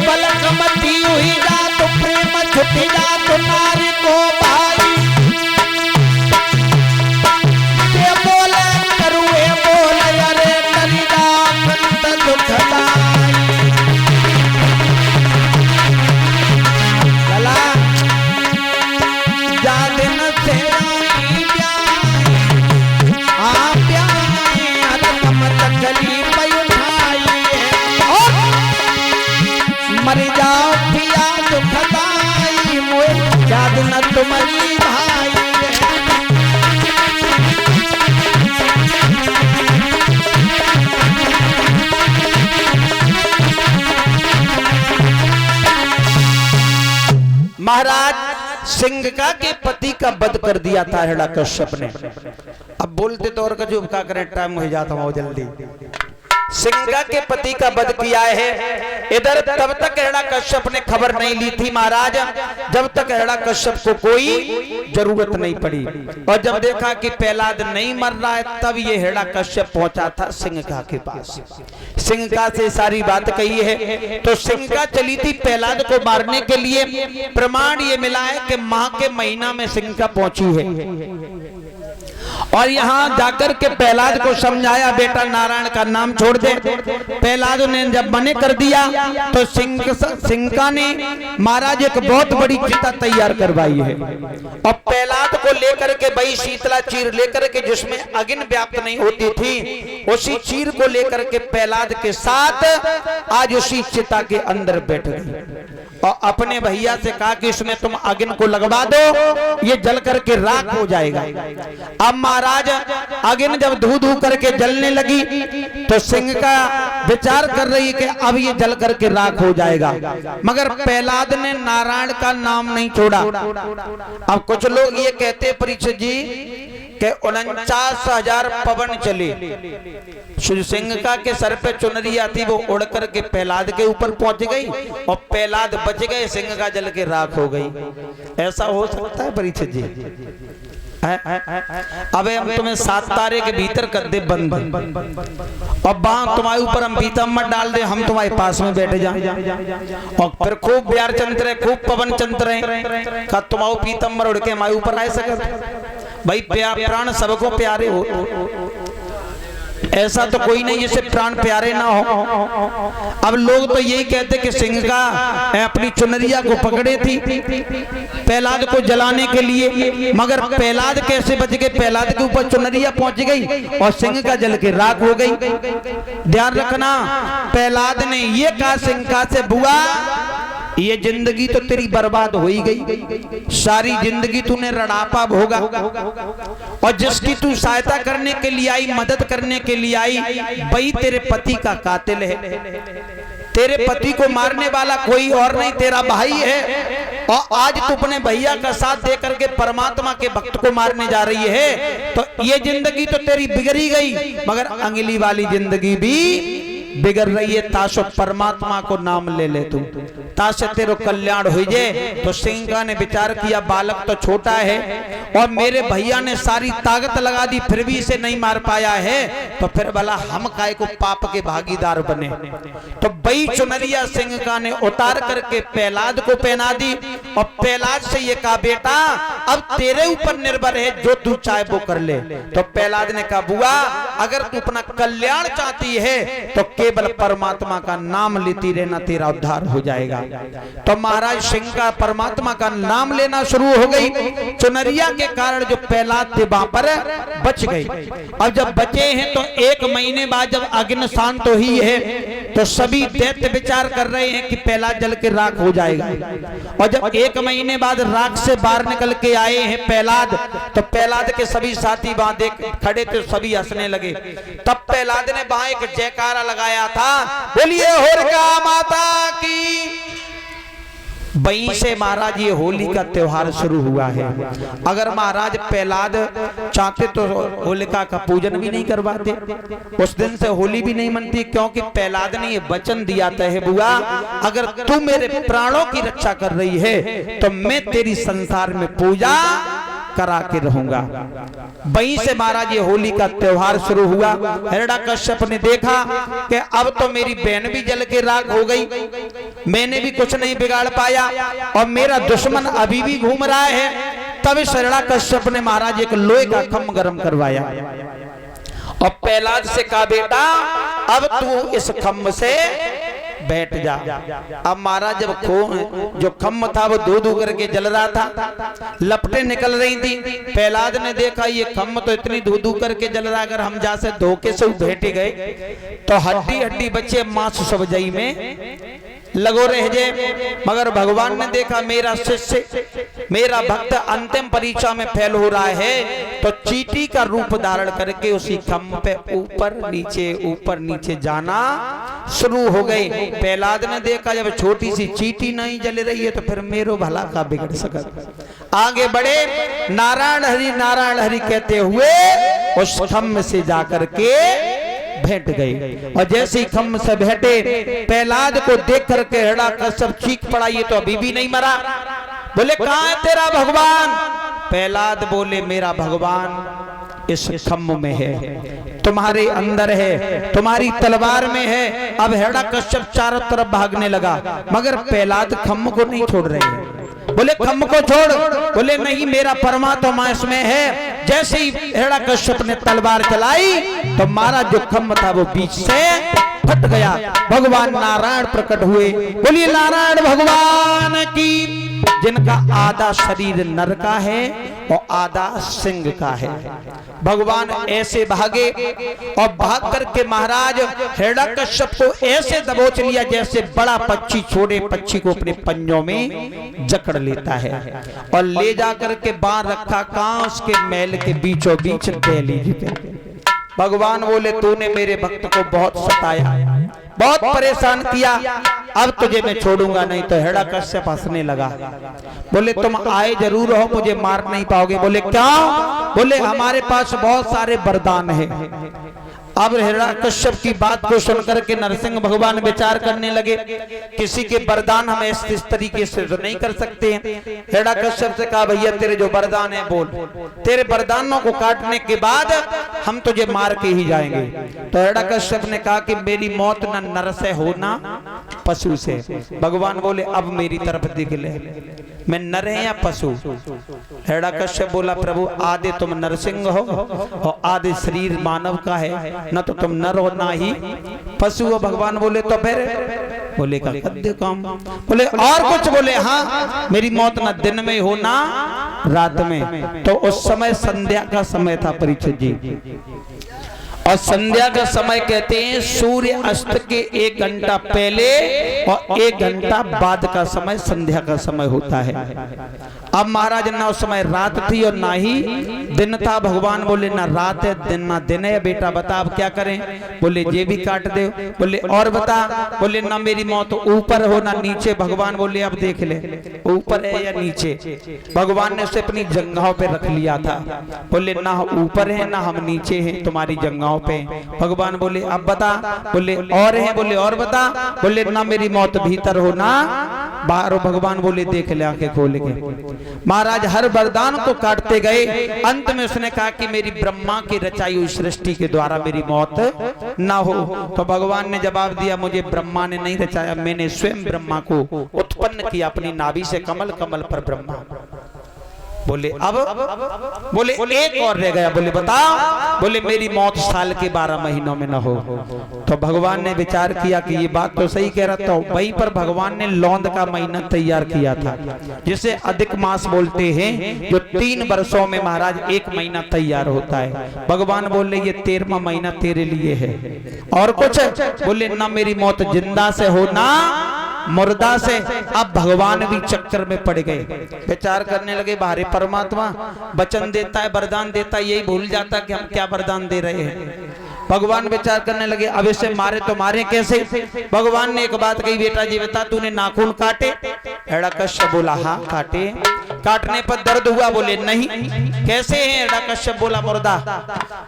बलकमती हुई जा तो प्रेम छुट जा तो नारी को भाई ते बोले करुए बोले अरे कलिदा कंत दुखदाई लला जा दिन से आई ब्याई आ ब्याई अलकमत गली पे उठाई मर जाओ पिया दुखदाई मोए याद न तुम्हारी भाई महाराज सिंघका के पति का वध कर दिया था हिरण्यकश्यप ने। अब बोलते तो और कजू का करें टाइम हो जाता हूं जल्दी। सिंघका के पति का वध किया है। इधर तब तक हिरण्यकश्यप ने खबर नहीं ली थी महाराज, जब तक हिरण्यकश्यप को कोई जरूरत नहीं पड़ी। और जब देखा कि प्रहलाद नहीं मर रहा है तब ये हिरण्यकश्यप पहुंचा था सिंघका के पास। सिंघका से सारी बात कही है। तो सिंघका चली थी प्रहलाद को मारने के लिए। प्रमाण ये मिला है कि माह के महीना में सिंघका पहुंची है और यहाँ जाकर के प्रहलाद को समझाया बेटा नारायण का नाम छोड़ दे। प्रहलाद ने जब मने कर दिया तो सिंघका ने महाराज एक बहुत बड़ी चिता तैयार करवाई है और प्रहलाद को लेकर के वही शीतला चीर लेकर के जिसमें अग्नि व्याप्त नहीं होती थी उसी चीर को लेकर के प्रहलाद के साथ आज उसी चिता के अंदर बैठ गई और अपने भैया से कहा कि इसमें तुम अग्नि को लगवा दो, ये जल करके राख हो जाएगा। अब महाराज अग्नि जब धू धू करके जलने लगी तो सिंघका विचार कर रही है कि अब ये जल करके राख हो जाएगा, मगर प्रहलाद ने नारायण का नाम नहीं छोड़ा। अब कुछ लोग ये कहते परीक्षित जी के 49,000 पवन चले, सिंघका के सर पे चुनरिया थी वो उड़ करके प्रहलाद के ऊपर पहुंच गई और प्रहलाद बच गए, सिंघका जल के राख हो गई। ऐसा हो सकता है परीक्षित जी? अबे हम तुम्हें 7 तारे के भीतर कर दे बंद और बांध तुम्हारे ऊपर हम पीताम्बर डाल दे, हम तुम्हारे पास में बैठ जाए और फिर खूब प्यार चंद्र खूब पवन चंद्र का तुम्हारे पीताम्बर उड़ के हमारे ऊपर आए सके। भाई प्राण सबको प्यारे हो, ऐसा तो कोई नहीं जिसे प्राण प्यारे ना हो। अब लोग तो यही कहते कि सिंघका अपनी चुनरिया को पकड़े थी प्रहलाद को जलाने के लिए, मगर प्रहलाद कैसे बच गए? प्रहलाद के ऊपर चुनरिया पहुंच गई और सिंघका जल के राख हो गई। ध्यान रखना, प्रहलाद ने ये कहा सिंघका से, बुआ ये जिंदगी तो तेरी बर्बाद हो ही गई, सारी जिंदगी तूने रड़ापा भोगा और जिसकी तू सहायता करने के लिए आई, मदद करने के लिए आई, वही तेरे पति का कातिल है। तेरे पति को मारने वाला कोई और नहीं, तेरा भाई है और आज तू अपने भैया का साथ दे करके परमात्मा के भक्त को मारने जा रही है। तो ये जिंदगी तो तेरी बिगड़ी गई, मगर अगली वाली जिंदगी भी बिगड़ रही है। ताशो परमात्मा को नाम ले ले तू, ताशे तेरो कल्याण हो जाए। तो सिंघका ने विचार किया बालक तो छोटा है और मेरे भैया ने सारी ताकत लगा दी फिर भी इसे नहीं मार पाया है, तो फिर भला हम काय को पाप के भागीदार बने। तो बई चुनरिया सिंघका ने उतार करके प्रहलाद को पहना दी और प्रहलाद से ये कहा बेटा अब तेरे ऊपर निर्भर है, जो तू चाहे वो कर ले। तो प्रहलाद ने कहा बुआ अगर तू अपना कल्याण चाहती है तो केवल परमात्मा का नाम लेती रहना, तेरा उद्धार हो जाएगा। तो महाराज सिंघका परमात्मा का नाम लेना शुरू हो गई। चुनरिया के कारण जो प्रहलाद थे वहां पर बच गए। अब जब बचे हैं तो 1 महीने बाद जब अग्नि शांत हुई है तो सभी दैत्य विचार कर रहे हैं कि प्रहलाद जल के राख हो जाएगा। और जब 1 महीने बाद राख से बाहर निकल के आए हैं प्रहलाद, तो प्रहलाद के सभी साथी वहां देख खड़े थे, सभी हंसने लगे। तब प्रहलाद ने वहां एक जयकारा लगाया था, बोलिए होलिका माता की। वहीं से महाराज ये होली का त्योहार शुरू हुआ है। अगर महाराज प्रहलाद चाहते तो होलिका का पूजन भी नहीं करवाते, उस दिन से होली भी नहीं मनती, क्योंकि प्रहलाद ने ये वचन दिया था है बुआ अगर तू मेरे प्राणों की रक्षा कर रही है तो मैं तेरी संसार में पूजा करा के रहूंगा। वहीं से महाराज ये होली का त्योहार शुरू हुआ। हिरण्यकश्यप ने देखा कि अब तो मेरी बहन भी जल के राख हो गई, मैंने भी कुछ नहीं बिगाड़ पाया और मेरा दुश्मन अभी भी घूम रहा है। तब हिरण्यकश्यप ने महाराज एक लोहे का खम्भ गर्म करवाया और प्रहलाद से कहा बेटा अब तू इस खम्भ से बैठ जा। अब महाराज जब जो खम्भ था वो धू धू करके जल रहा था, लपटें निकल रही थी। प्रहलाद ने देखा ये खम्भ तो इतनी धू धू करके जल रहा, अगर हम जा से धोखे से बैठ गए तो हड्डी हड्डी बच्चे मांस सब जई में लगो रह जाए। मगर भगवान ने देखा मेरा शिष्य मेरा भक्त अंतिम परीक्षा में फेल हो रहा है, तो चींटी का रूप धारण करके उसी खम्भ पे ऊपर नीचे जाना शुरू हो गए। प्रहलाद ने देखा जब छोटी सी चींटी नहीं जल रही है तो फिर मेरो भला का बिगड़ सकता। आगे बढ़े, नारायण हरि कहते हुए उस खम्भ से जाकर के भेंट गए। और जैसे ही खम्भ से भेंटे, प्रहलाद को देख करके हिरण्यकश्यप चीख पड़ा, ये तो अभी भी नहीं मरा। बोले कहां है तेरा भगवान? प्रहलाद बोले मेरा भगवान इस खम्भ में है, तुम्हारे अंदर है, तुम्हारी तलवार में है। अब हिरण्यकश्यप चारों तरफ भागने लगा, मगर प्रहलाद खम्भ को नहीं छोड़ रहे हैं। बोले खम्भ को छोड़, बोले नहीं मेरा परमात्मा इसमें है। जैसे ही हिरण्यकश्यप ने तलवार चलाई तो महाराज जो खम्भ था वो बीच से फट गया। भगवान नारायण प्रकट हुए। बोलिए नारायण भगवान की, जिनका आधा शरीर नर का है और आधा सिंह का है। भगवान ऐसे भागे और भाग करके महाराज हिरण्यकश्यप को ऐसे दबोच लिया जैसे बड़ा पक्षी छोटे पक्षी को अपने पंजों में जकड़ लेता है, और ले जाकर के बांध रखा कहां? उसके मैल के बीचों बीच बैली पे। भगवान बोले तूने मेरे भक्त को बहुत सताया, बहुत परेशान किया, अब तुझे मैं छोड़ूंगा नहीं। तो हिरण्यकश्यप हंसने लगा। बोले तुम आए जरूर हो, मुझे मार नहीं पाओगे। बोले क्या? बोले हमारे पास बहुत सारे वरदान हैं। अब हिरण्यकश्यप की बात को सुनकर के नरसिंह भगवान विचार करने लगे, किसी के वरदान हम इस तरीके से तो नहीं कर सकते हैं। हिरण्यकश्यप से कहा भैया तेरे जो वरदान है बोल, तेरे वरदानों को काटने के बाद हम तुझे मार के ही जाएंगे। तो हिरण्यकश्यप ने कहा कि मेरी मौत न नर से हो ना पशु से। भगवान बोले अब मेरी तरफ देख ले, मैं नर है या पशु? हिरण्यकश्यप बोला प्रभु आधे तुम नरसिंह हो और आधे शरीर मानव का है, न तो तुम नर हो ना ही पशु हो। भगवान बोले तो फिर? बोले का काम। बोले और कुछ? बोले हाँ मेरी मौत न दिन में हो ना रात में। तो उस समय संध्या का समय था परीक्षित जी, और संध्या का समय कहते हैं सूर्य अस्त के 1 घंटा पहले और 1 घंटा बाद का समय संध्या का समय होता है। अब महाराज ना उस समय रात थी और ना ही दिन था। भगवान बोले ना रात है दिन ना दिन है, बेटा बता अब क्या करें? बोले ये भी काट दे। बोले और बता? बोले ना मेरी मौत ऊपर हो ना नीचे। भगवान बोले अब देख ले ऊपर है या नीचे। भगवान ने उसे अपनी जंघाओं पे रख लिया था। बोले ना ऊपर है ना हम नीचे हैं तुम्हारी जंघाओं पे। भगवान बोले अब बता? बोले और है। बोले और बता? बोले ना मेरी मौत भीतर हो ना बाहर हो। भगवान बोले देख ले आंखें खोल के। महाराज हर वरदान को काटते गए, अंत में उसने कहा कि मेरी ब्रह्मा की रचाई हुई सृष्टि के द्वारा मेरी मौत ना हो। तो भगवान ने जवाब दिया मुझे ब्रह्मा ने नहीं रचाया, मैंने स्वयं ब्रह्मा को उत्पन्न किया अपनी नाभि से, कमल कमल पर ब्रह्मा। बोले अब? बोले एक और रह गया। बोले बताओ? बोले मेरी मौत साल के 12 महीनों में न हो। तो भगवान ने विचार किया कि ये बात तो सही कह रहा था। वहीं पर भगवान ने लौंद का महीना तैयार किया था, जिसे अधिक मास बोलते हैं, जो 3 वर्षों में महाराज 1 महीना तैयार होता है। भगवान बोले ये 13वां महीना तेरे लिए है। और कुछ? बोले ना मेरी मौत जिंदा से हो ना मुर्दा से। अब भगवान भी चक्कर में पड़ गए, विचार करने लगे बाहरी परमात्मा वचन देता है वरदान देता है, यही भूल जाता कि हम क्या वरदान दे रहे हैं। भगवान विचार करने लगे अब इसे मारे तो मारे कैसे। भगवान ने एक बात कही बेटा जी बता तूने नाखून काटे? हिरण्यकश्यप बोला हाँ काटे। काटने पर दर्द हुआ? बोले नहीं। कैसे हैं? हिरण्यकश्यप बोला मुर्दा।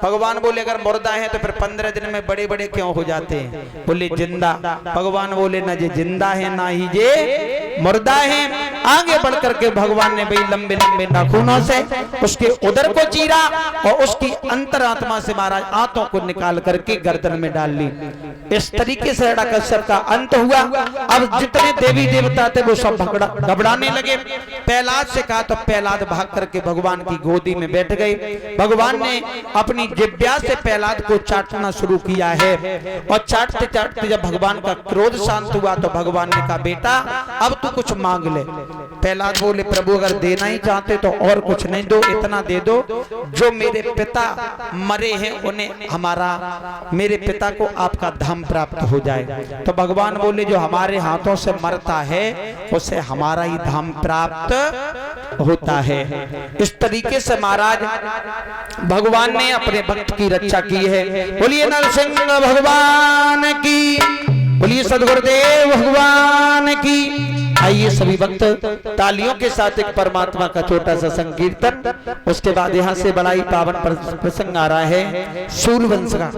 भगवान बोले अगर मुर्दा है तो फिर 15 दिन में बड़े बड़े क्यों हो जाते हैं? बोले जिंदा। भगवान बोले ना ये जिंदा है ना ही ये मुर्दा है। आगे बढ़ करके भगवान ने भाई लंबे लंबे नाखूनों से उसके उदर को चीरा और उसकी अंतरात्मा से महाराज आंतों को निकाल करके गर्दन में डाल ली। इस तरीके से हिरण्यकश्यप का अंत हुआ। अब जितने देवी देवता थे वो सब घबराने लगे। प्रहलाद से कहा तो प्रहलाद भाग करके भगवान की गोदी में बैठ गए। भगवान ने अपनी जिह्वा से प्रहलाद को चाटना शुरू किया है और चाटते चाटते जब भगवान का क्रोध शांत हुआ तो भगवान ने कहा बेटा अब तू कुछ मांग ले। प्रहलाद बोले प्रभु अगर देना ही चाहते तो और कुछ नहीं दो, इतना दे दो जो मेरे पिता मरे हैं उन्हें हमारा मेरे पिता को आपका धाम प्राप्त हो जाए। तो भगवान बोले जो हमारे हाथों से मरता है उसे हमारा ही धाम प्राप्त होता है। इस तरीके से महाराज भगवान ने अपने भक्त की रक्षा की है। बोलिए नरसिंह भगवान की, बोलिए सदगुरुदेव भगवान की। आइए सभी भक्त तालियों के साथ एक परमात्मा का छोटा सा संकीर्तन, उसके बाद यहाँ से बड़ा ही पावन प्रसंग आ रहा है सूर्यवंश का।